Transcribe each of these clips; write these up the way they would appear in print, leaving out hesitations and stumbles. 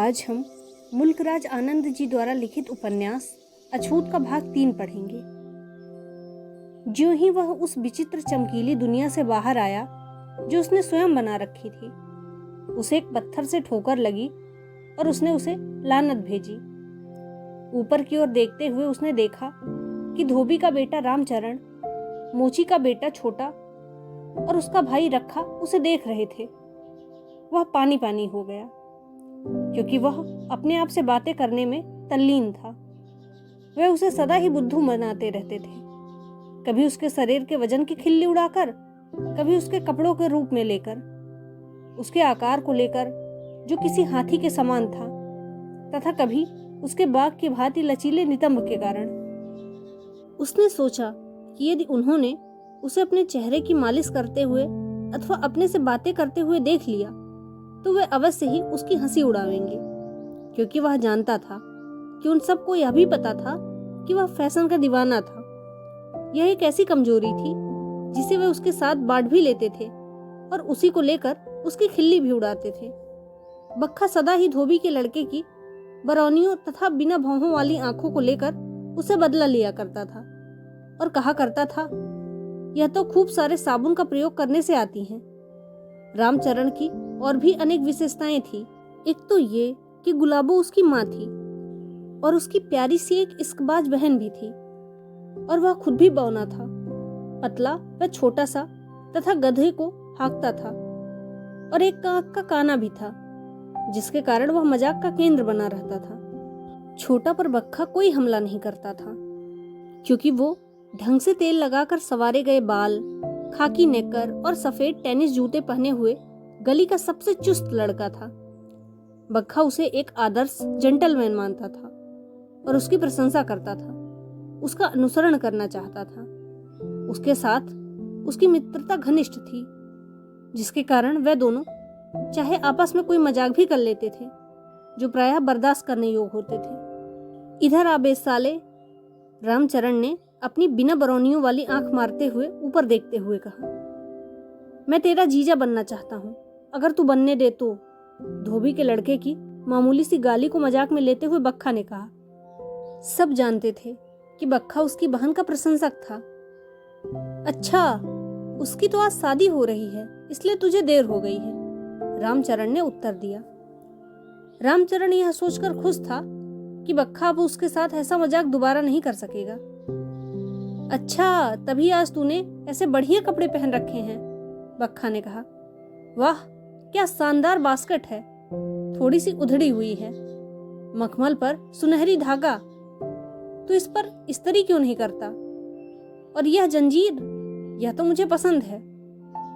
आज हम मुल्कराज आनंद जी द्वारा लिखित उपन्यास अछूत का भाग 3 पढ़ेंगे। ज्यों ही वह उस विचित्र चमकीली दुनिया से बाहर आया जो उसने स्वयं बना रखी थी, उसे एक पत्थर से ठोकर लगी और उसने उसे लानत भेजी। ऊपर की ओर देखते हुए उसने देखा कि धोबी का बेटा रामचरण, मोची का बेटा छोटा और उसका भाई रखा उसे देख रहे थे। वह पानी पानी हो गया, क्योंकि वह अपने आप से बातें करने में तल्लीन था। वे उसे सदा ही बुद्धू बनाते रहते थे, कभी उसके शरीर के वजन की खिल्ली उड़ाकर, कभी उसके कपड़ों के रूप में लेकर, उसके आकार को लेकर जो किसी हाथी के समान था, तथा कभी उसके बाघ की भांति लचीले नितंब के कारण। उसने सोचा कि यदि उन्होंने उसे अपने चेहरे की मालिश करते हुए अथवा अपने से बातें करते हुए देख लिया तो वे अवश्य ही उसकी हंसी उड़ावेंगे, क्योंकि वह जानता था कि उन सबको यह भी पता था कि वह फैशन का दीवाना था। यह एक ऐसी कमजोरी थी जिसे वे उसके साथ बांट भी लेते थे और उसी को लेकर उसकी खिल्ली भी उड़ाते थे। बक्खा सदा ही धोबी के लड़के की बरौनियों तथा बिना भौहों वाली आंखों को लेकर उसे बदला लिया करता था और कहा करता था, यह तो खूब सारे साबुन का प्रयोग करने से आती हैं। रामचरण की और भी अनेक विशेषताएं थी। एक तो ये कि गुलाबो उसकी माँ थी और उसकी प्यारी सी एक इश्कबाज बहन भी थी, और वह खुद भी बौना था, पतला व छोटा सा तथा गधे को हाँकता था, और एक आंख का काना भी था, जिसके कारण वह मजाक का केंद्र बना रहता था। छोटा पर बक्खा कोई हमला नहीं करता था, क्योंकि वो ढंग से तेल लगाकर संवारे गए बाल, खाकी नेकर और सफेद टेनिस जूते पहने हुए गली का सबसे चुस्त लड़का था। बक्खा उसे एक आदर्श जेंटलमैन मानता था और उसकी प्रशंसा करता था, उसका अनुसरण करना चाहता था। उसके साथ उसकी मित्रता घनिष्ठ थी, जिसके कारण वे दोनों चाहे आपस में कोई मजाक भी कर लेते थे जो प्रायः बर्दाश्त करने योग्य होते थे। इधर आबे साले, रामचरण ने अपनी बिना बरौनियों वाली आंख मारते हुए ऊपर देखते हुए कहा, मैं तेरा जीजा बनना चाहता हूँ, अगर तू बनने दे तो। धोबी के लड़के की मामूली सी गाली को मजाक में लेते हुए बक्खा ने कहा। सब जानते थे कि बक्खा उसकी बहन का प्रशंसक था। अच्छा, उसकी तो आज शादी हो रही है, इसलिए तुझे देर हो गई है, रामचरण ने उत्तर दिया। रामचरण यह सोचकर खुश था कि बक्खा अब उसके साथ ऐसा मजाक दोबारा नहीं कर सकेगा। अच्छा, तभी आज तूने ऐसे बढ़िया कपड़े पहन रखे हैं, बक्खा ने कहा। वाह, क्या शानदार बास्केट है, थोड़ी सी उधड़ी हुई है, मखमल पर सुनहरी धागा, तो इस पर इस्त्री क्यों नहीं करता? और यह जंजीर, यह तो मुझे पसंद है।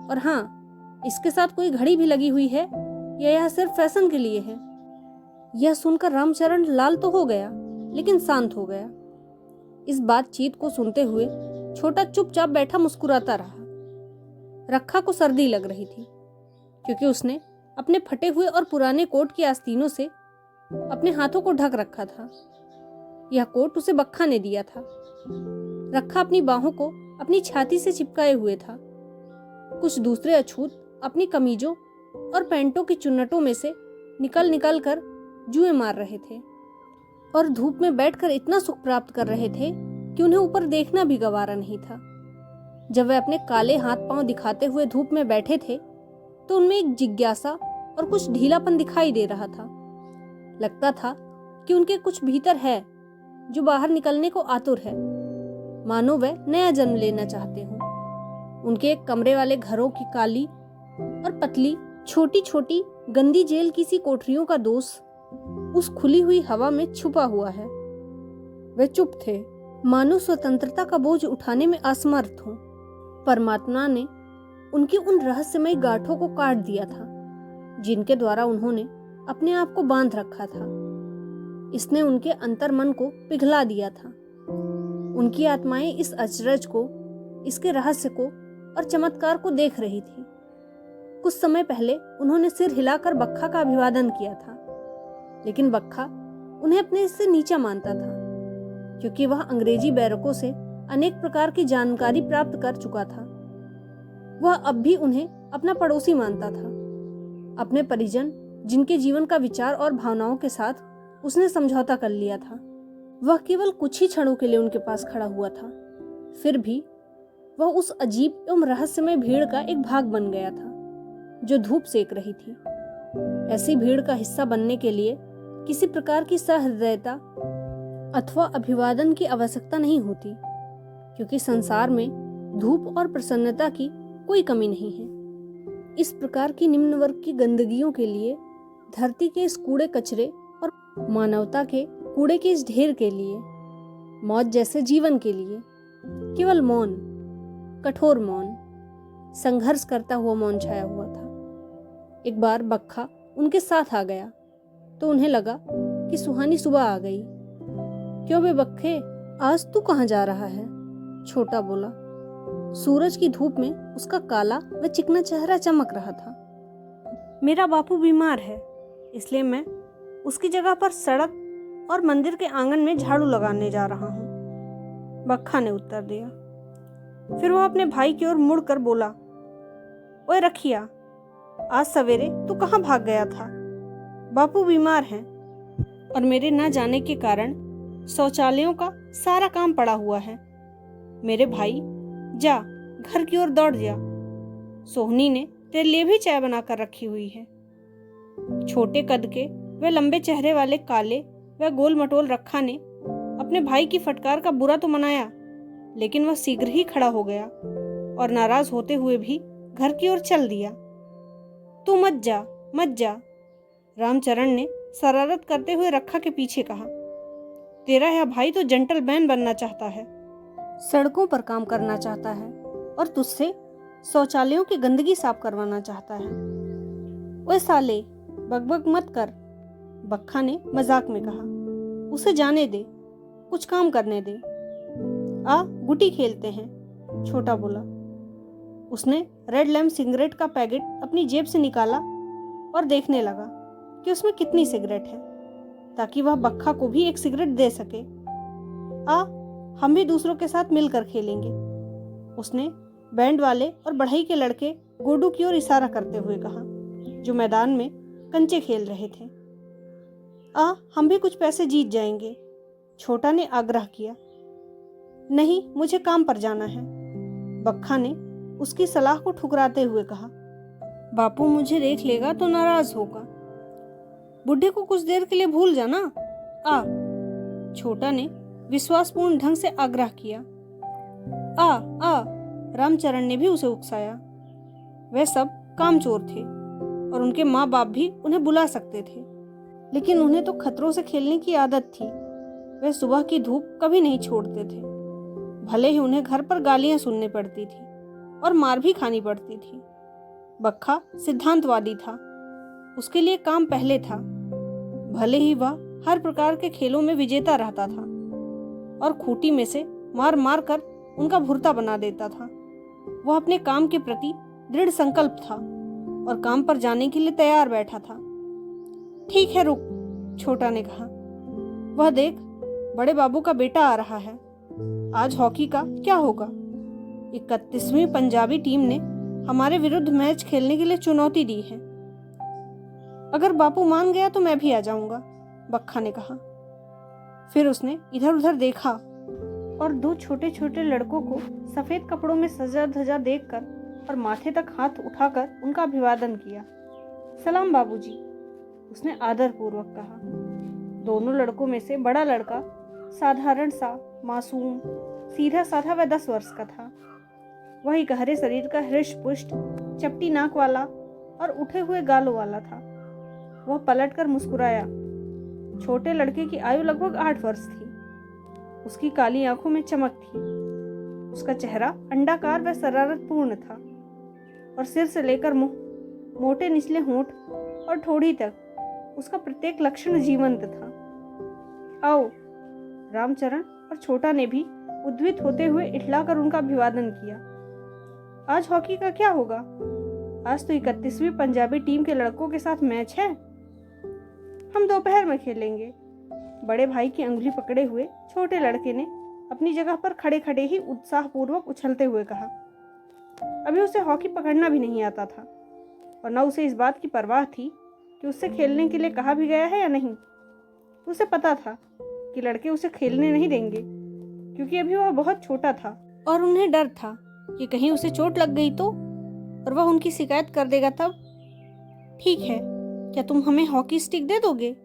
और हाँ, इसके साथ कोई घड़ी भी लगी हुई है या यह सिर्फ फैशन के लिए है? यह सुनकर रामचरण लाल तो हो गया, लेकिन शांत हो गया। इस बातचीत को सुनते हुए छोटा चुपचाप बैठा मुस्कुराता रहा। रखा को सर्दी लग रही थी, क्योंकि उसने अपने फटे हुए और पुराने कोट की आस्तीनों से अपने हाथों को ढक रखा था। यह कोट उसे बक्खा ने दिया था। रखा अपनी बाहों को अपनी छाती से चिपकाए हुए था। कुछ दूसरे अछूत अपनी कमीजों और पैंटों की चुन्नटों में से निकल निकल कर जुए मार रहे थे और धूप में बैठकर इतना सुख प्राप्त कर रहे थे कि उन्हें ऊपर देखना भी गवारा नहीं था। जब वे अपने काले हाथ पांव दिखाते हुए धूप में बैठे थे तो उनमें एक जिज्ञासा और कुछ ढीलापन दिखाई दे रहा था। लगता था कि उनके कुछ भीतर है जो बाहर निकलने को आतुर है, मानो वे नया जन्म लेना चाहते हों। उनके एक कमरे वाले घरों की काली और पतली छोटी छोटी गंदी जेल की सी कोठरियों का दोष उस खुली हुई हवा में छुपा हुआ है। वे चुप थे, मानो स्वतंत्रता का बोझ उठाने में असमर्थ हों। परमात्मा ने उनकी उन रहस्यमयी गांठों को काट दिया था जिनके द्वारा उन्होंने अपने आप को बांध रखा था। इसने उनके अंतर मन को पिघला दिया था। उनकी आत्माएं इस अचरज को, इसके रहस्य को और चमत्कार को देख रही थी। कुछ समय पहले उन्होंने सिर हिलाकर बक्खा का अभिवादन किया था, लेकिन बक्खा उन्हें अपने से नीचा मानता था, क्योंकि वह अंग्रेजी बैरकों से अनेक प्रकार की जानकारी प्राप्त कर चुका था। वह अब भी उन्हें अपना पड़ोसी मानता था। अपने परिजन जिनके जीवन का विचार और भावनाओं के साथ उसने समझौता कर लिया था। वह केवल कुछ ही क्षणों के लिए उनके पास खड़ा हुआ था, फिर भी वह उस अजीब एवं रहस्यमय भीड़ का एक भाग बन गया था जो धूप सेक रही थी। ऐसी भीड़ का हिस्सा बनने के लिए किसी प्रकार की सहृदयता अथवा अभिवादन की आवश्यकता नहीं होती, क्योंकि संसार में धूप और प्रसन्नता की कोई कमी नहीं है। इस प्रकार की निम्न वर्ग की गंदगियों के लिए, धरती के इस कूड़े कचरे और मानवता के कूड़े के इस ढेर के लिए, मौत जैसे जीवन के लिए केवल मौन, कठोर मौन, संघर्ष करता हुआ मौन छाया हुआ था। एक बार बक्खा उनके साथ आ गया तो उन्हें लगा कि सुहानी सुबह आ गई। क्यों बे बक्खे, आज तू कहाँ जा रहा है? छोटा बोला। सूरज की धूप में उसका काला व चिकना चेहरा चमक रहा था। मेरा बापू बीमार है, इसलिए मैं उसकी जगह पर सड़क और मंदिर के आंगन में झाड़ू लगाने जा रहा हूँ, बक्खा ने उत्तर दिया। फिर वह अपने भाई की ओर मुड़कर बोला, ओए रखिया, आज सवेरे तू कहाँ भाग गया था? बापू बीमार हैं और मेरे न जाने के कारण शौचालयों का सारा काम पड़ा हुआ है। मेरे भाई, जा घर की ओर दौड़ जा, सोहनी ने तेरे लिए भी चाय बनाकर रखी हुई है। छोटे कद के व लंबे चेहरे वाले काले व गोल मटोल रखा ने अपने भाई की फटकार का बुरा तो मनाया, लेकिन वह शीघ्र ही खड़ा हो गया और नाराज होते हुए भी घर की ओर चल दिया। तू मत जा, मत जा, रामचरण ने शरारत करते हुए रखा के पीछे कहा। तेरा यह भाई तो जेंटलमैन बनना चाहता है, सड़कों पर काम करना चाहता है और तुझसे शौचालयों की गंदगी साफ करवाना चाहता है। ओए साले, बकबक मत कर, बक्खा ने मजाक में कहा। उसे जाने दे, कुछ काम करने दे। आ गुटी खेलते हैं, छोटा बोला। उसने रेड लैम्प सिगरेट का पैकेट अपनी जेब से निकाला और देखने लगा कि उसमें कितनी सिगरेट है, ताकि वह बक्खा को भी एक सिगरेट दे सके। आ, हम भी दूसरों के साथ मिलकर खेलेंगे, उसने बैंड वाले और बढ़ई के लड़के गोडू की ओर इशारा करते हुए कहा, जो मैदान में कंचे खेल रहे थे। आ, हम भी कुछ पैसे जीत जाएंगे, छोटा ने आग्रह किया। नहीं, मुझे काम पर जाना है, बक्खा ने उसकी सलाह को ठुकराते हुए कहा। बापू मुझे देख लेगा तो नाराज होगा, बुढ़े को कुछ देर के लिए भूल जाना। आ, छोटा ने विश्वासपूर्ण ढंग से आग्रह किया। आ आ, रामचरण ने भी उसे उकसाया। वे सब कामचोर थे और उनके माँ बाप भी उन्हें बुला सकते थे, लेकिन उन्हें तो खतरों से खेलने की आदत थी। वे सुबह की धूप कभी नहीं छोड़ते थे, भले ही उन्हें घर पर गालियां सुननी पड़ती थी और मार भी खानी पड़ती थी। बक्खा सिद्धांतवादी था, उसके लिए काम पहले था, भले ही वह हर प्रकार के खेलों में विजेता रहता था और खूंटी में से मार मार कर उनका भुर्ता बना देता था। वह अपने काम के प्रति दृढ़ संकल्प था और काम पर जाने के लिए तैयार बैठा था। ठीक है रुक, छोटा ने कहा। वह देख, बड़े बाबू का बेटा आ रहा है। आज हॉकी का क्या होगा? 31वीं पंजाबी टीम ने हमारे विरुद्ध मैच खेलने के लिए चुनौती दी है। अगर बापू मान गया तो मैं भी आ जाऊंगा, बक्खा ने कहा। फिर उसने इधर उधर देखा और दो छोटे छोटे लड़कों को सफेद कपड़ों में सजा धजा देखकर और माथे तक हाथ उठाकर उनका अभिवादन किया। सलाम बाबूजी, उसने आदर पूर्वक कहा। दोनों लड़कों में से बड़ा लड़का साधारण सा, मासूम, सीधा साधा व 10 वर्ष का था। वही गहरे शरीर का हृष्ट पुष्ट, चपटी नाक वाला और उठे हुए गालों वाला था। वह पलटकर मुस्कुराया। छोटे लड़के की आयु लगभग 8 वर्ष थी। उसकी काली आंखों में चमक थी। उसका चेहरा अंडाकार व शरारतपूर्ण था और सिर से लेकर मुंह, मोटे निचले होंठ और ठोड़ी तक उसका प्रत्येक लक्षण जीवंत था। आओ, रामचरण और छोटा ने भी उद्वित होते हुए इठलाकर उनका अभिवादन किया। आज हॉकी का क्या होगा? आज तो 31वीं पंजाबी टीम के लड़कों के साथ मैच है। हम दोपहर में खेलेंगे, बड़े भाई की अंगुली पकड़े हुए छोटे लड़के ने अपनी जगह पर खड़े खड़े ही उत्साहपूर्वक उछलते हुए कहा। अभी उसे हॉकी पकड़ना भी नहीं आता था और न उसे इस बात की परवाह थी कि उससे खेलने के लिए कहा भी गया है या नहीं। उसे पता था कि लड़के उसे खेलने नहीं देंगे, क्योंकि अभी वह बहुत छोटा था और उन्हें डर था कि कहीं उसे चोट लग गई तो, और वह उनकी शिकायत कर देगा तब। ठीक है, क्या तुम हमें हॉकी स्टिक दे दोगे?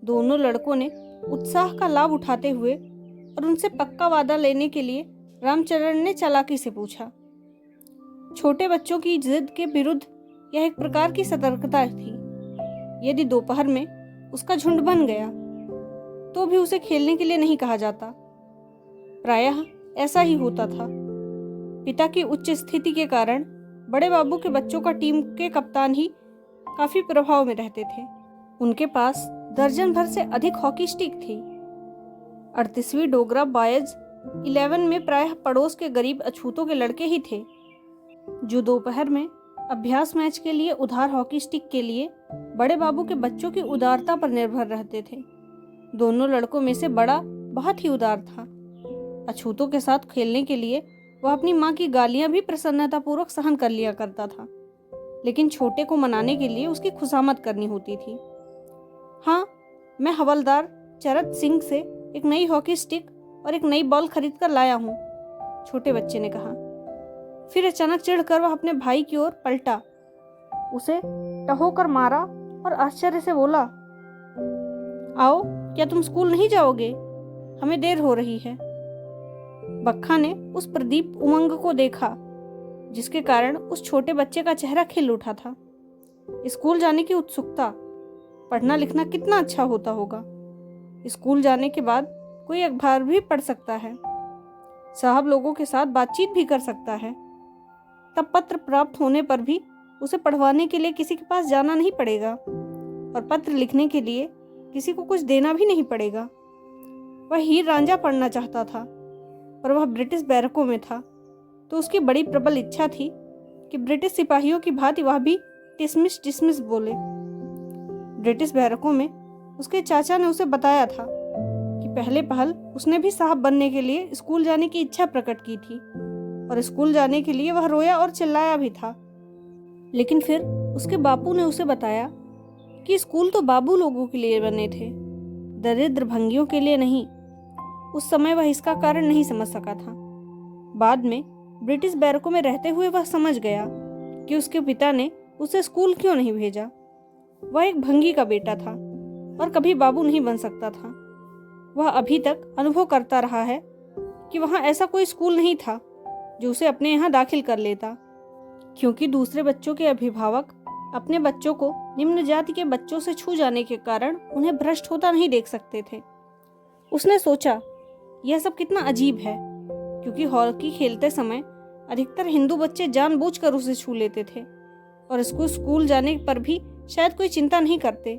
दोनों लड़कों ने उत्साह का लाभ उठाते हुए और उनसे पक्का वादा लेने के लिए रामचरण ने चालाकी से पूछा। छोटे बच्चों की जिद के विरुद्ध यह एक प्रकार की सतर्कता थी। यदि दोपहर में उसका झुंड बन गया तो भी उसे खेलने के लिए नहीं कहा जाता। प्रायः ऐसा ही होता था। पिता की उच्च स्थिति के कारण बड़े बाबू के बच्चों का टीम के कप्तान ही काफी प्रभाव में रहते थे। उनके पास दर्जन भर से अधिक हॉकी स्टिक थी। 38वीं डोगरा बॉयज 11 में प्रायः पड़ोस के गरीब अछूतों के लड़के ही थे, जो दोपहर में अभ्यास मैच के लिए उधार हॉकी स्टिक के लिए बड़े बाबू के बच्चों की उदारता पर निर्भर रहते थे। दोनों लड़कों में से बड़ा बहुत ही उदार था। अछूतों के साथ खेलने के लिए वह अपनी माँ की गालियां भी प्रसन्नतापूर्वक सहन कर लिया करता था, लेकिन छोटे को मनाने के लिए उसकी खुशामद करनी होती थी। हाँ, मैं हवलदार चरत सिंह से एक नई हॉकी स्टिक और एक नई बॉल खरीद कर लाया हूँ, छोटे बच्चे ने कहा। फिर अचानक चिढ़कर वह अपने भाई की ओर पलटा, उसे टहोकर मारा और आश्चर्य से बोला, आओ, क्या तुम स्कूल नहीं जाओगे? हमें देर हो रही है। बक्खा ने उस प्रदीप उमंग को देखा जिसके कारण उस छोटे बच्चे का चेहरा खिल उठा था। स्कूल जाने की उत्सुकता, पढ़ना लिखना कितना अच्छा होता होगा। स्कूल जाने के बाद कोई अखबार भी पढ़ सकता है, साहब लोगों के साथ बातचीत भी कर सकता है। तब पत्र प्राप्त होने पर भी उसे पढ़वाने के लिए किसी के पास जाना नहीं पड़ेगा और पत्र लिखने के लिए किसी को कुछ देना भी नहीं पड़ेगा। वह हीर रांझा पढ़ना चाहता था, पर वह ब्रिटिश बैरकों में था, तो उसकी बड़ी प्रबल इच्छा थी कि ब्रिटिश सिपाहियों की भांति वह भी डिसमिस डिसमिस बोले। ब्रिटिश बैरकों में उसके चाचा ने उसे बताया था कि पहले पहल उसने भी साहब बनने के लिए स्कूल जाने की इच्छा प्रकट की थी, और स्कूल जाने के लिए वह रोया और चिल्लाया भी था। लेकिन फिर उसके बापू ने उसे बताया कि स्कूल तो बाबू लोगों के लिए बने थे, दरिद्र भंगियों के लिए नहीं। उस समय वह इसका कारण नहीं समझ सका था। बाद में ब्रिटिश बैरकों में रहते हुए वह समझ गया कि उसके पिता ने उसे स्कूल क्यों नहीं भेजा। वह एक भंगी का बेटा था और कभी बाबू नहीं बन सकता था। वह अभी तक अनुभव करता रहा है कि वहाँ ऐसा कोई स्कूल नहीं था जो उसे अपने यहाँ दाखिल कर लेता, क्योंकि दूसरे बच्चों के अभिभावक अपने बच्चों को निम्न जाति के बच्चों से छू जाने के कारण उन्हें भ्रष्ट होता नहीं देख सकते थे। उसने सोचा, यह सब कितना अजीब है, क्योंकि हॉकी खेलते समय अधिकतर हिंदू बच्चे जानबूझकर उसे छू लेते थे और इसको स्कूल जाने पर भी शायद कोई चिंता नहीं करते।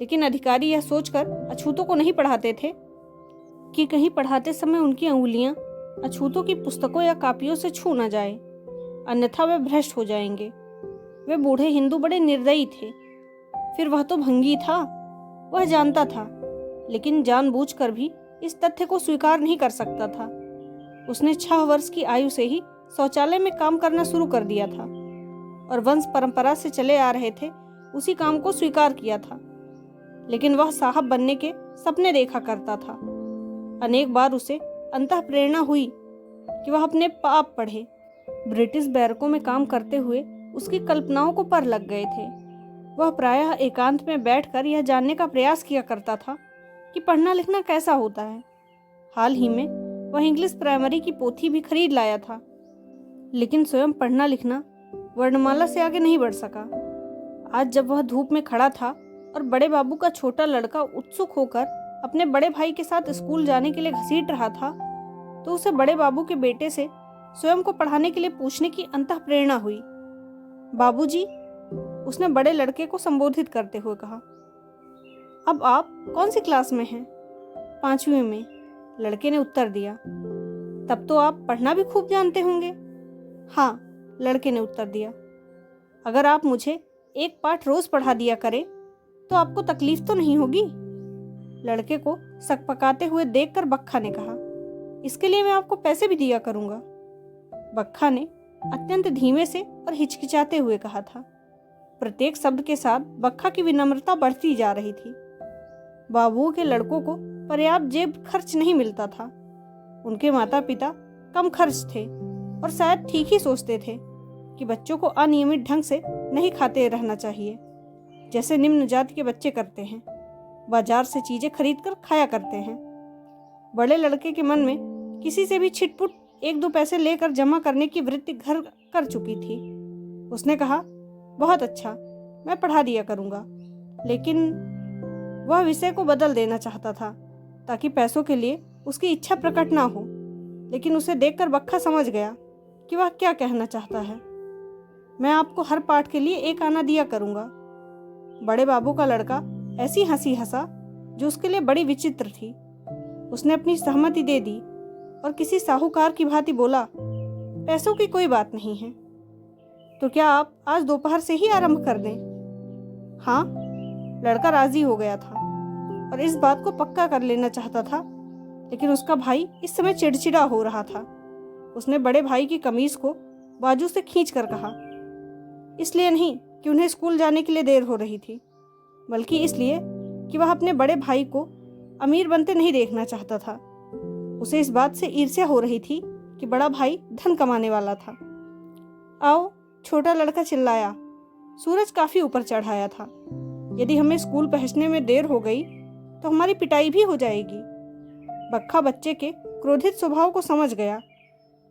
लेकिन अधिकारी यह सोचकर अछूतों को नहीं पढ़ाते थे कि कहीं पढ़ाते समय उनकी अंगुलियां अछूतों की पुस्तकों या कापियों से छू न जाए, अन्यथा वे भ्रष्ट हो जाएंगे। वे बूढ़े हिंदू बड़े निर्दयी थे। फिर वह तो भंगी था, वह जानता था, लेकिन जानबूझकर भी इस तथ्य को स्वीकार नहीं कर सकता था। उसने 6 वर्ष की आयु से ही शौचालय में काम करना शुरू कर दिया था और वंश परंपरा से चले आ रहे थे उसी काम को स्वीकार किया था। लेकिन वह साहब बनने के सपने देखा करता था। अनेक बार उसे अंतः प्रेरणा हुई कि वह अपने पाप पढ़े। ब्रिटिश बैरकों में काम करते हुए उसकी कल्पनाओं को पर लग गए थे। वह प्रायः एकांत में बैठकर यह जानने का प्रयास किया करता था कि पढ़ना लिखना कैसा होता है। हाल ही में वह इंग्लिश प्राइमरी की पोथी भी खरीद लाया था, लेकिन स्वयं पढ़ना लिखना वर्णमाला से आगे नहीं बढ़ सका। आज जब वह धूप में खड़ा था और बड़े बाबू का छोटा लड़का उत्सुक होकर अपने बड़े भाई के साथ स्कूल जाने के लिए घसीट रहा था, तो उसे बड़े बाबू के बेटे से स्वयं को पढ़ाने के लिए पूछने की अंतः प्रेरणा हुई। बाबूजी, उसने बड़े लड़के को संबोधित करते हुए कहा। अब आप कौन सी क्लास में हैं? 5वीं में, लड़के ने उत्तर दिया। तब तो आप पढ़ना भी खूब जानते होंगे। हाँ, लड़के ने उत्तर दिया। अगर आप मुझे एक पाठ रोज पढ़ा दिया करें तो आपको तकलीफ तो नहीं होगी? लड़के को सकपकाते हुए देखकर बक्खा ने कहा। इसके लिए मैं आपको पैसे भी दिया करूंगा। बक्खा ने अत्यंत धीमे से और हिचकिचाते हुए कहा था। प्रत्येक शब्द के साथ बक्खा की विनम्रता बढ़ती जा रही थी। बाबुओं के लड़कों को पर्याप्त जेब खर्च नहीं मिलता था। उनके माता पिता कम खर्च थे और शायद ठीक ही सोचते थे कि बच्चों को अनियमित ढंग से नहीं खाते रहना चाहिए, जैसे निम्न जाति के बच्चे करते हैं, बाजार से चीजें खरीद कर खाया करते हैं। बड़े लड़के के मन में किसी से भी छिटपुट 1-2 पैसे लेकर जमा करने की वृत्ति घर कर चुकी थी। उसने कहा, बहुत अच्छा, मैं पढ़ा दिया करूँगा। लेकिन वह विषय को बदल देना चाहता था ताकि पैसों के लिए उसकी इच्छा प्रकट ना हो। लेकिन उसे देखकर बक्खा समझ गया कि वह क्या कहना चाहता है। मैं आपको हर पाठ के लिए 1 आना दिया करूँगा। बड़े बाबू का लड़का ऐसी हंसी हंसा जो उसके लिए बड़ी विचित्र थी। उसने अपनी सहमति दे दी और किसी साहूकार की भांति बोला, पैसों की कोई बात नहीं है, तो क्या आप आज दोपहर से ही आरंभ कर दें? हाँ, लड़का राजी हो गया था और इस बात को पक्का कर लेना चाहता था। लेकिन उसका भाई इस समय चिड़चिड़ा हो रहा था। उसने बड़े भाई की कमीज को बाजू से खींचकर कहा, इसलिए नहीं कि उन्हें स्कूल जाने के लिए देर हो रही थी, बल्कि इसलिए कि वह अपने बड़े भाई को अमीर बनते नहीं देखना चाहता था। उसे इस बात से ईर्ष्या हो रही थी कि बड़ा भाई धन कमाने वाला था। आओ, छोटा लड़का चिल्लाया। सूरज काफी ऊपर चढ़ आया था। यदि हमें स्कूल पहुंचने में देर हो गई तो हमारी पिटाई भी हो जाएगी। बक्खा बच्चे के क्रोधित स्वभाव को समझ गया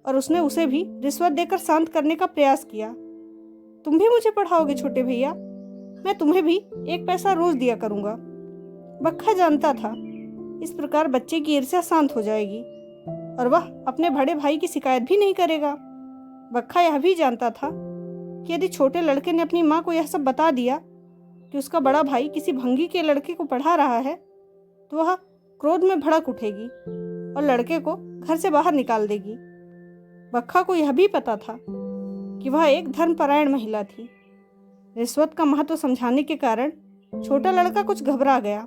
और उसने उसे भी रिश्वत देकर शांत करने का प्रयास किया। तुम भी मुझे पढ़ाओगे छोटे भैया? मैं तुम्हें भी 1 पैसा रोज दिया करूंगा। बक्खा जानता था इस प्रकार बच्चे की ईर्ष्या शांत हो जाएगी और वह अपने बड़े भाई की शिकायत भी नहीं करेगा। बक्खा यह भी जानता था कि यदि छोटे लड़के ने अपनी माँ को यह सब बता दिया कि उसका बड़ा भाई किसी भंगी के लड़के को पढ़ा रहा है, तो वह क्रोध में भड़क उठेगी और लड़के को घर से बाहर निकाल देगी। बक्खा को यह भी पता था कि वह एक धर्मपरायण महिला थी। रिश्वत का महत्व समझाने के कारण छोटा लड़का कुछ घबरा गया।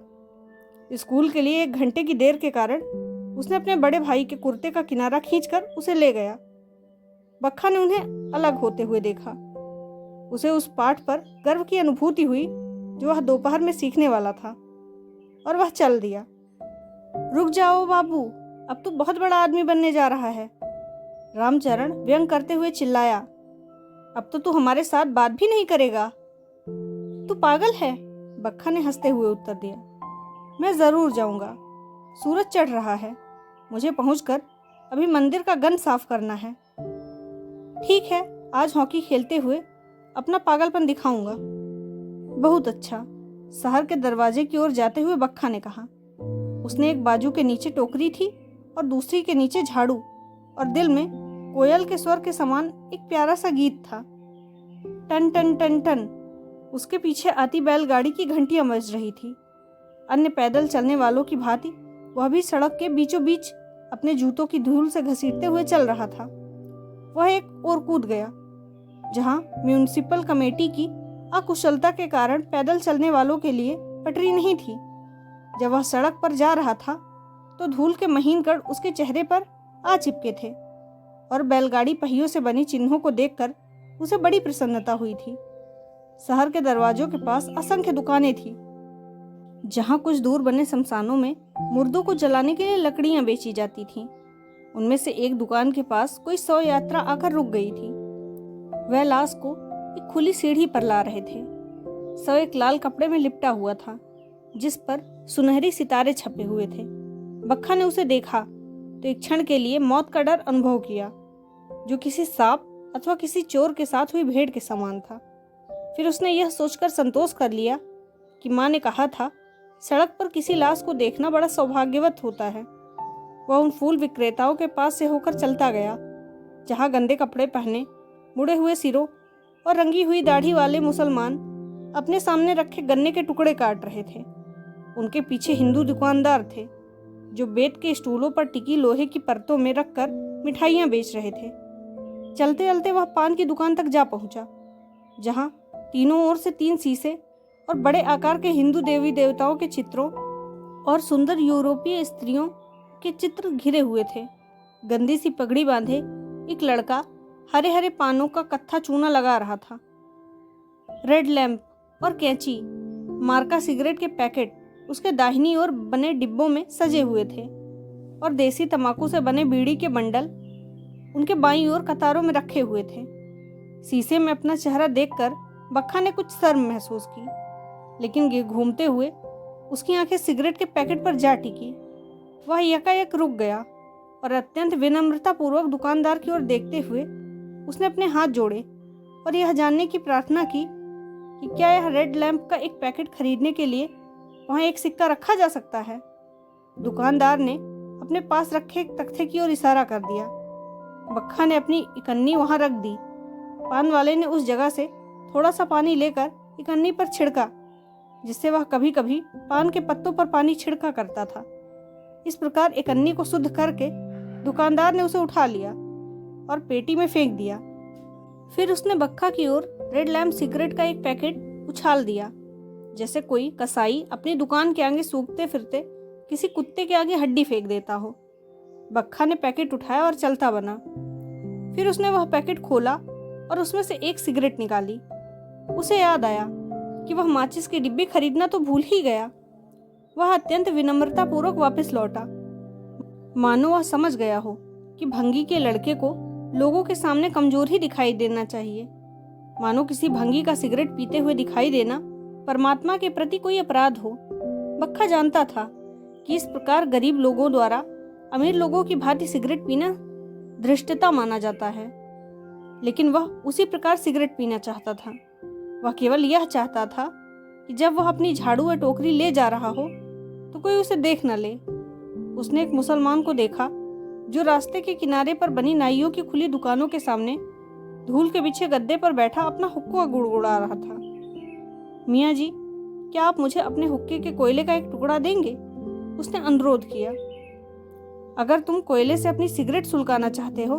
स्कूल के लिए 1 घंटे की देर के कारण उसने अपने बड़े भाई के कुर्ते का किनारा खींचकर उसे ले गया। बक्खा ने उन्हें अलग होते हुए देखा। उसे उस पाठ पर गर्व की अनुभूति हुई जो वह दोपहर में सीखने वाला था, और वह चल दिया। रुक जाओ बाबू, अब तू बहुत बड़ा आदमी बनने जा रहा है, रामचरण व्यंग करते हुए चिल्लाया। अब तो तू हमारे साथ बात भी नहीं करेगा। तू पागल है, बक्खा ने हंसते हुए उत्तर दिया। मैं जरूर जाऊंगा, सूरज चढ़ रहा है, मुझे पहुंचकर अभी मंदिर का गन साफ करना है। ठीक है, आज हॉकी खेलते हुए अपना पागलपन दिखाऊंगा। बहुत अच्छा, शहर के दरवाजे की ओर जाते हुए बक्खा ने कहा। उसने एक बाजू के नीचे टोकरी थी और दूसरी के नीचे झाड़ू, और दिल में कोयल के स्वर के समान एक प्यारा सा गीत था। टन टन टन टन। उसके पीछे आती बैलगाड़ी की घंटियां बज रही थी। अन्य पैदल चलने वालों की भांति वह भी सड़क के बीचों बीच अपने जूतों की धूल से घसीटते हुए चल रहा था। वह एक और कूद गया जहां म्यूनिसिपल कमेटी की अकुशलता के कारण पैदल चलने वालों के लिए पटरी नहीं थी। जब वह सड़क पर जा रहा था तो धूल के महीन कण उसके चेहरे पर आ चिपके थे, और बैलगाड़ी पहियों से बनी चिन्हों को देखकर उसे बड़ी प्रसन्नता हुई थी। शहर के दरवाजों के पास असंख्य दुकानें थी, जहां कुछ दूर बने शमशानों में मुर्दों को जलाने के लिए लकड़ियां बेची जाती थीं। उनमें से एक दुकान के पास कोई 100 यात्रा आकर रुक गई थी। वह लाश को एक खुली सीढ़ी पर ला रहे थे। शव एक लाल कपड़े में लिपटा हुआ था जिस पर सुनहरी सितारे छपे हुए थे। बक्खा ने उसे देखा तो एक क्षण के लिए मौत का डर अनुभव किया, जो किसी सांप अथवा किसी चोर के साथ हुई भेंट के समान था। फिर उसने यह सोचकर संतोष कर लिया कि माँ ने कहा था, सड़क पर किसी लाश को देखना बड़ा सौभाग्यवत होता है। वह उन फूल विक्रेताओं के पास से होकर चलता गया जहाँ गंदे कपड़े पहने, मुड़े हुए सिरों और रंगी हुई दाढ़ी वाले मुसलमान अपने सामने रखे गन्ने के टुकड़े काट रहे थे। उनके पीछे हिंदू दुकानदार थे जो बेत के स्टूलों पर टिकी लोहे की परतों में रखकर मिठाइयाँ बेच रहे थे। चलते चलते वह पान की दुकान तक जा पहुंचा, जहां तीनों ओर से 3 शीशे और बड़े आकार के हिंदू देवी देवताओं के चित्रों और सुंदर यूरोपीय स्त्रियों के चित्र घिरे हुए थे। गंदी सी पगड़ी बांधे एक लड़का हरे हरे पानों का कत्था चूना लगा रहा था। रेड लैंप और कैंची, मार्का सिगरेट के पैकेट उसके दाहिनी ओर बने डिब्बों में सजे हुए थे और देसी तंबाकू से बने बीड़ी के बंडल उनके बाईं ओर कतारों में रखे हुए थे। शीशे में अपना चेहरा देखकर बक्खा ने कुछ शर्म महसूस की, लेकिन घूमते हुए उसकी आंखें सिगरेट के पैकेट पर जा टिकी। वह यकायक रुक गया और अत्यंत विनम्रतापूर्वक दुकानदार की ओर देखते हुए उसने अपने हाथ जोड़े और यह जानने की प्रार्थना की कि क्या यह रेड लैंप का एक पैकेट खरीदने के लिए वहाँ एक सिक्का रखा जा सकता है। दुकानदार ने अपने पास रखे एक तख्ते की ओर इशारा कर दिया। बक्खा ने अपनी इकन्नी वहाँ रख दी। पान वाले ने उस जगह से थोड़ा सा पानी लेकर इकन्नी पर छिड़का, जिससे वह कभी कभी पान के पत्तों पर पानी छिड़का करता था। इस प्रकार इकन्नी को शुद्ध करके दुकानदार ने उसे उठा लिया और पेटी में फेंक दिया। फिर उसने बक्खा की ओर रेड लैंप सिगरेट का एक पैकेट उछाल दिया, जैसे कोई कसाई अपनी दुकान के आगे सूखते फिरते किसी कुत्ते के आगे हड्डी फेंक देता हो। बक्खा ने पैकेट उठाया और चलता बना। फिर उसने वह पैकेट खोला और उसमें से एक सिगरेट निकाली। उसे याद आया कि वह माचिस की डिब्बी खरीदना तो भूल ही गया। वह अत्यंत विनम्रतापूर्वक वापस लौटा, मानो वह समझ गया हो कि भंगी के लड़के को लोगों के सामने कमजोर ही दिखाई देना चाहिए, मानो किसी भंगी का सिगरेट पीते हुए दिखाई देना परमात्मा के प्रति कोई अपराध हो। बक्खा जानता था कि इस प्रकार गरीब लोगों द्वारा अमीर लोगों की भांति सिगरेट पीना धृष्टता माना जाता है, लेकिन वह उसी प्रकार सिगरेट पीना चाहता था। वह केवल यह चाहता था कि जब वह अपनी झाड़ू व टोकरी ले जा रहा हो तो कोई उसे देख न ले। उसने एक मुसलमान को देखा जो रास्ते के किनारे पर बनी नाइयों की खुली दुकानों के सामने धूल के बिछे गद्दे पर बैठा अपना हुक्का गुड़गुड़ा रहा था। मियाँ जी, क्या आप मुझे अपने हुक्के के कोयले का एक टुकड़ा देंगे? उसने अनुरोध किया। अगर तुम कोयले से अपनी सिगरेट सुलगाना चाहते हो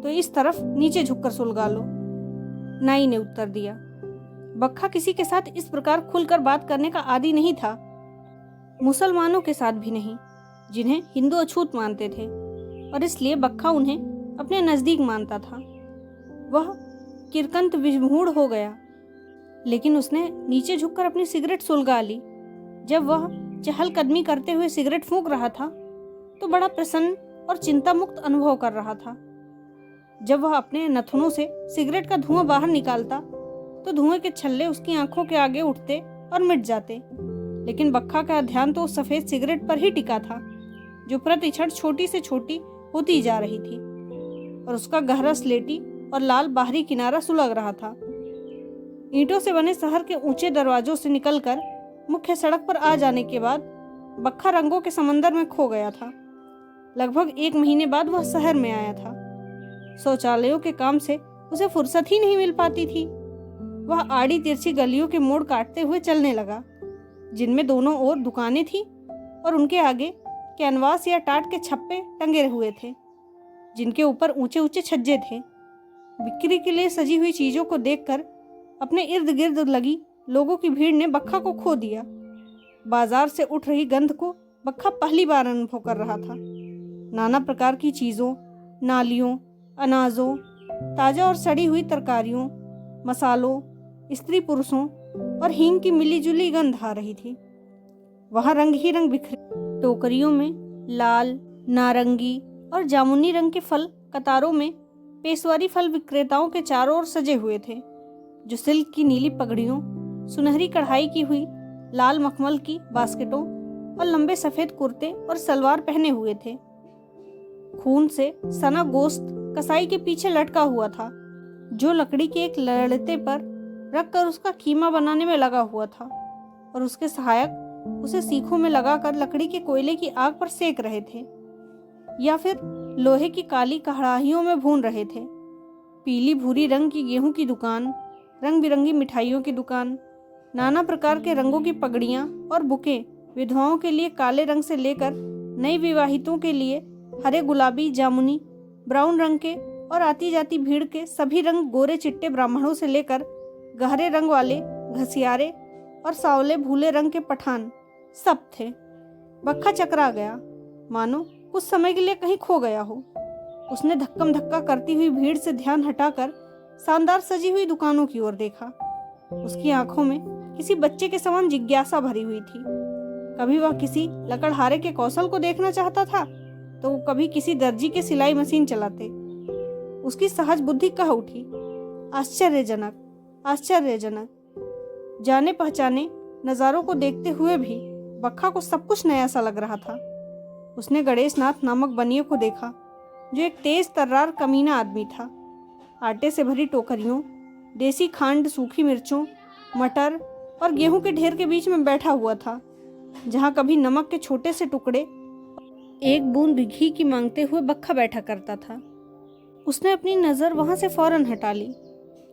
तो इस तरफ नीचे झुककर सुलगा लो, नाई ने उत्तर दिया। बक्खा किसी के साथ इस प्रकार खुलकर बात करने का आदी नहीं था, मुसलमानों के साथ भी नहीं, जिन्हें हिंदू अछूत मानते थे, और इसलिए बक्खा उन्हें अपने नजदीक मानता था। वह किरकंत विमूढ़ हो गया, लेकिन उसने नीचे झुककर अपनी सिगरेट सुलगा ली। जब वह चहलकदमी करते हुए सिगरेट फूंक रहा था तो बड़ा प्रसन्न और चिंता मुक्त अनुभव कर रहा था। जब वह अपने नथुनों से सिगरेट का धुआं बाहर निकालता तो धुएं के छल्ले उसकी आंखों के आगे उठते और मिट जाते, लेकिन बक्खा का ध्यान तो उस सफेद सिगरेट पर ही टिका था जो प्रति क्षण छोटी से छोटी होती जा रही थी, और उसका गहरा स्लेटी और लाल बाहरी किनारा सुलग रहा था। ईंटों से बने शहर के ऊंचे दरवाजों से निकलकर मुख्य सड़क पर आ जाने के बाद बक्खा रंगों के समंदर में खो गया था। लगभग 1 महीने बाद वह शहर में आया था। शौचालयों के काम से उसे फुर्सत ही नहीं मिल पाती थी। वह आड़ी तिरछी गलियों के मोड़ काटते हुए चलने लगा, जिनमें दोनों ओर दुकानें थीं और उनके आगे कैनवास या टाट के छप्पे टंगे हुए थे, जिनके ऊपर ऊंचे ऊंचे छज्जे थे। बिक्री के लिए सजी हुई चीजों को देखकर अपने इर्द गिर्द लगी लोगों की भीड़ ने बक्खा को खो दिया। बाजार से उठ रही गंध को बक्खा पहली बार अनुभव कर रहा था। नाना प्रकार की चीजों, नालियों, अनाजों, ताजा और सड़ी हुई तरकारियों, मसालों, स्त्री पुरुषों और हींग की मिलीजुली गंध आ रही थी। वहां रंग ही रंग बिखरे टोकरियों में लाल, नारंगी और जामुनी रंग के फल कतारों में पेशवारी फल विक्रेताओं के चारों ओर सजे हुए थे, जो सिल्क की नीली पगड़ियों, सुनहरी कढ़ाई की हुई लाल मखमल की बास्केटों और लंबे सफेद कुर्ते और सलवार पहने हुए थे। खून से सना गोश्त कसाई के पीछे लटका हुआ था, जो लकड़ी के एक लड़ते पर रखकर उसका कीमा बनाने में लगा हुआ था, और उसके सहायक उसे सीखों में लगाकर लकड़ी के कोयले की आग पर सेक रहे थे या फिर लोहे की काली कढ़ाइयों में भून रहे थे। पीली भूरी रंग की गेहूं की दुकान, रंग बिरंगी मिठाइयों की दुकान, नाना प्रकार के रंगों की पगड़ियां और बुके, विधवाओं के लिए काले रंग से लेकर नई विवाहितों के लिए हरे, गुलाबी, जामुनी, ब्राउन रंग के, और आती जाती भीड़ के सभी रंग, गोरे चिट्टे ब्राह्मणों से लेकर गहरे रंग वाले घसियारे और सावले भूले रंग के पठान, सब थे। बक्खा चकरा गया, मानो कुछ समय के लिए कहीं खो गया हो। उसने धक्कम धक्का करती हुई भीड़ से ध्यान हटाकर शानदार सजी हुई दुकानों की ओर देखा। उसकी आंखों में किसी बच्चे के समान जिज्ञासा भरी हुई थी। कभी वह किसी लकड़हारे के कौशल को देखना चाहता था तो वो कभी किसी दर्जी के सिलाई मशीन चलाते। उसकी सहज बुद्धि कह उठी, आश्चर्यजनक, आश्चर्यजनक। जाने पहचाने नज़ारों को देखते हुए भी बक्खा को सब कुछ नया सा लग रहा था। उसने गणेश नाथ नामक बनिए को देखा, जो एक तेज तर्रार कमीना आदमी था। आटे से भरी टोकरियों, देसी खांड, सूखी मिर्चों, मटर और गेहूं के ढेर के बीच में बैठा हुआ था, जहां कभी नमक के छोटे से टुकड़े, एक बूंद घी की मांगते हुए बक्खा बैठा करता था। उसने अपनी नज़र वहां से फौरन हटा ली,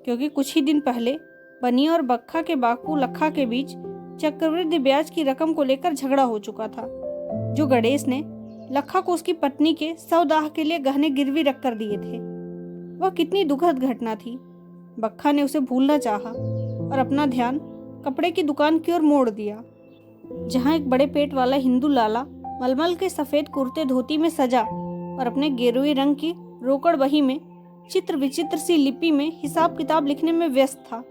क्योंकि कुछ ही दिन पहले बनिया और बक्खा के बापू लखा के बीच चक्रवृद्धि ब्याज की रकम को लेकर झगड़ा हो चुका था, जो गणेश ने लखा को उसकी पत्नी के सौदाह के लिए गहने गिरवी रख कर दिए थे। वह कितनी दुखद घटना थी। बक्खा ने उसे भूलना चाहा और अपना ध्यान कपड़े की दुकान की ओर मोड़ दिया, जहां एक बड़े पेट वाला हिंदू लाला मलमल के सफ़ेद कुर्ते धोती में सजा और अपने गेरुई रंग की रोकड़ बही में चित्र विचित्र सी लिपि में हिसाब किताब लिखने में व्यस्त था,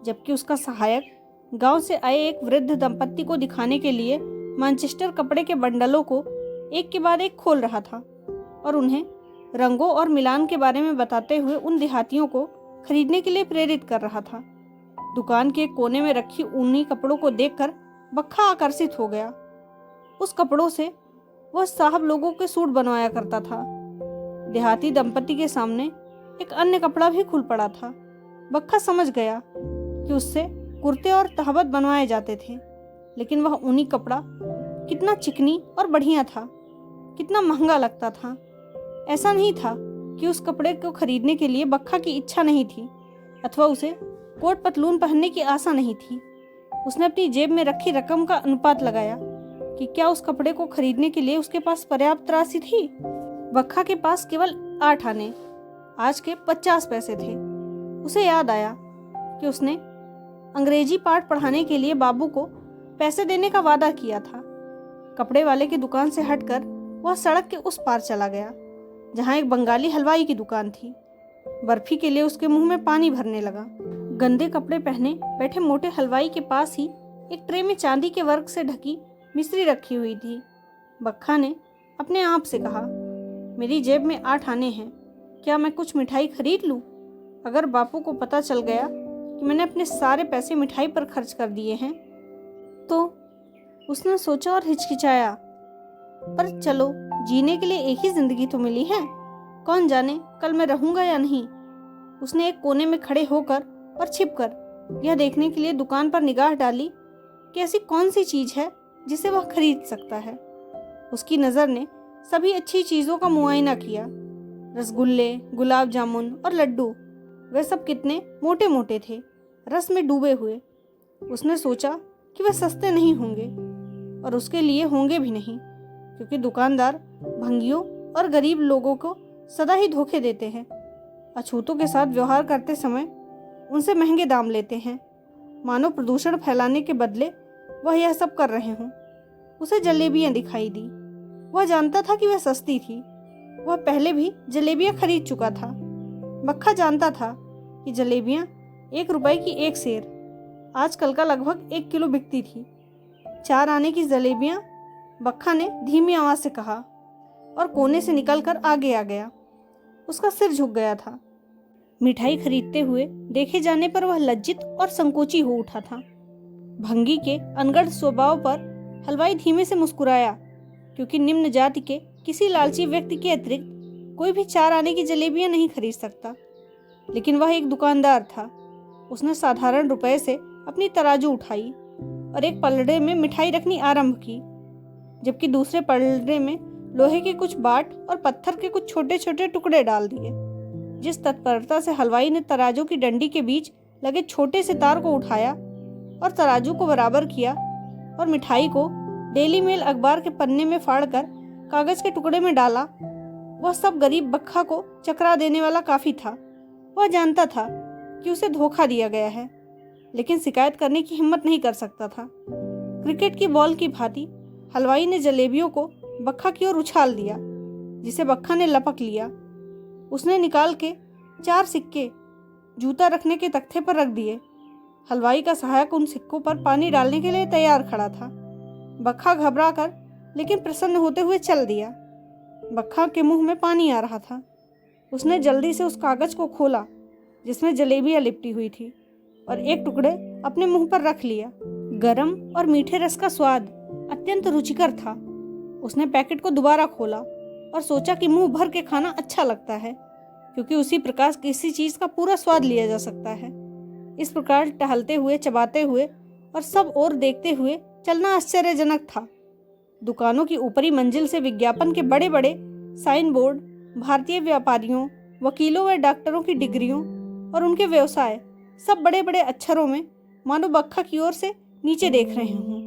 जबकि उसका सहायक गांव से आए एक वृद्ध दंपत्ति को दिखाने के लिए मैनचेस्टर कपड़े के बंडलों को एक के बाद एक खोल रहा था और उन्हें रंगों और मिलान के बारे में बताते हुए उन देहातियों को खरीदने के लिए प्रेरित कर रहा था। दुकान के एक कोने में रखी ऊनी कपड़ों को देखकर बक्खा आकर्षित हो गया। उस कपड़ों से वह साहब लोगों के सूट बनवाया करता था। देहाती दंपति के सामने एक अन्य कपड़ा भी खुल पड़ा था। बक्खा समझ गया कि उससे कुर्ते और तहबत बनवाए जाते थे, लेकिन वह ऊनी कपड़ा कितना चिकनी और बढ़िया था, कितना महंगा लगता था। ऐसा नहीं था कि उस कपड़े को खरीदने के लिए बक्खा की इच्छा नहीं थी अथवा उसे कोट पतलून पहनने की आशा नहीं थी। उसने अपनी जेब में रखी रकम का अनुपात लगाया कि क्या उस कपड़े को खरीदने के लिए उसके पास पर्याप्त राशि थी। बक्खा के पास केवल 8 आने, आज के 50 पैसे थे। उसे याद आया कि उसने अंग्रेजी पाठ पढ़ाने के लिए बाबू को पैसे देने का वादा किया था। कपड़े वाले की दुकान से हटकर वह सड़क के उस पार चला गया, जहां एक बंगाली हलवाई की दुकान थी। बर्फी के लिए उसके मुंह में पानी भरने लगा। गंदे कपड़े पहने बैठे मोटे हलवाई के पास ही एक ट्रे में चांदी के वर्क से ढकी मिश्री रखी हुई थी। बक्खा ने अपने आप से कहा, मेरी जेब में 8 आने हैं, क्या मैं कुछ मिठाई खरीद लूं? अगर बापू को पता चल गया कि मैंने अपने सारे पैसे मिठाई पर खर्च कर दिए हैं तो। उसने सोचा और हिचकिचाया, पर चलो, जीने के लिए एक ही जिंदगी तो मिली है, कौन जाने कल मैं रहूंगा या नहीं। उसने एक कोने में खड़े होकर और छिपकर यह देखने के लिए दुकान पर निगाह डाली कि ऐसी कौन सी चीज है जिसे वह खरीद सकता है। उसकी नज़र ने सभी अच्छी चीज़ों का मुआयना किया। रसगुल्ले, गुलाब जामुन और लड्डू, वे सब कितने मोटे मोटे थे, रस में डूबे हुए। उसने सोचा कि वे सस्ते नहीं होंगे और उसके लिए होंगे भी नहीं, क्योंकि दुकानदार भंगियों और गरीब लोगों को सदा ही धोखे देते हैं। अछूतों के साथ व्यवहार करते समय उनसे महंगे दाम लेते हैं, मानो प्रदूषण फैलाने के बदले वह यह सब कर रहे हों। उसे जलेबियां दिखाई दी। वह जानता था कि वह सस्ती थी। वह पहले भी जलेबियां खरीद चुका था। बक्खा जानता था कि जलेबियां 1 रुपए की एक सेर आजकल का लगभग 1 किलो बिकती थी। 4 आने की जलेबियां, बक्खा ने धीमी आवाज से कहा और कोने से निकलकर आगे आ गया। उसका सिर झुक गया था। मिठाई खरीदते हुए देखे जाने पर वह लज्जित और संकोची हो उठा था। भंगी के अनगढ़ स्वभाव पर हलवाई धीमे से मुस्कुराया, क्योंकि निम्न जाति के किसी लालची व्यक्ति के अतिरिक्त कोई भी 4 आने की जलेबियां नहीं खरीद सकता। लेकिन वह एक दुकानदार था। उसने साधारण रुपए से अपनी तराजू उठाई और एक पलड़े में मिठाई रखनी आरंभ की, जबकि दूसरे पलड़े में लोहे के कुछ बाट और पत्थर के कुछ छोटे छोटे टुकड़े डाल दिए। जिस तत्परता से हलवाई ने तराजू की डंडी के बीच लगे छोटे से तार को उठाया और तराजू को बराबर किया और मिठाई को डेली मेल अखबार के पन्ने में फाड़कर कागज के टुकड़े में डाला, वह सब गरीब बक्खा को चकरा देने वाला काफी था। वह जानता था कि उसे धोखा दिया गया है, लेकिन शिकायत करने की हिम्मत नहीं कर सकता था। क्रिकेट की बॉल की भांति हलवाई ने जलेबियों को बक्खा की ओर उछाल दिया, जिसे बक्खा ने लपक लिया। उसने निकाल के 4 सिक्के जूता रखने के तख्ते पर रख दिए। हलवाई का सहायक उन सिक्कों पर पानी डालने के लिए तैयार खड़ा था। बक्खा घबरा कर लेकिन प्रसन्न होते हुए चल दिया। बक्खा के मुंह में पानी आ रहा था। उसने जल्दी से उस कागज को खोला जिसमें जलेबियां लिपटी हुई थी और एक टुकड़े अपने मुंह पर रख लिया। गरम और मीठे रस का स्वाद अत्यंत रुचिकर था। उसने पैकेट को दोबारा खोला और सोचा कि मुंह भर के खाना अच्छा लगता है, क्योंकि उसी प्रकार किसी चीज का पूरा स्वाद लिया जा सकता है। इस प्रकार टहलते हुए, चबाते हुए और सब ओर देखते हुए चलना आश्चर्यजनक था। दुकानों की ऊपरी मंजिल से विज्ञापन के बड़े बड़े साइन बोर्ड भारतीय व्यापारियों, वकीलों व डॉक्टरों की डिग्रियों और उनके व्यवसाय सब बड़े बड़े अक्षरों में मानो बक्खा की ओर से नीचे देख रहे हों।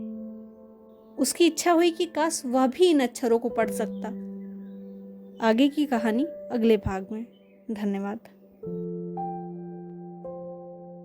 उसकी इच्छा हुई कि काश वह भी इन अक्षरों को पढ़ सकता। आगे की कहानी अगले भाग में। धन्यवाद।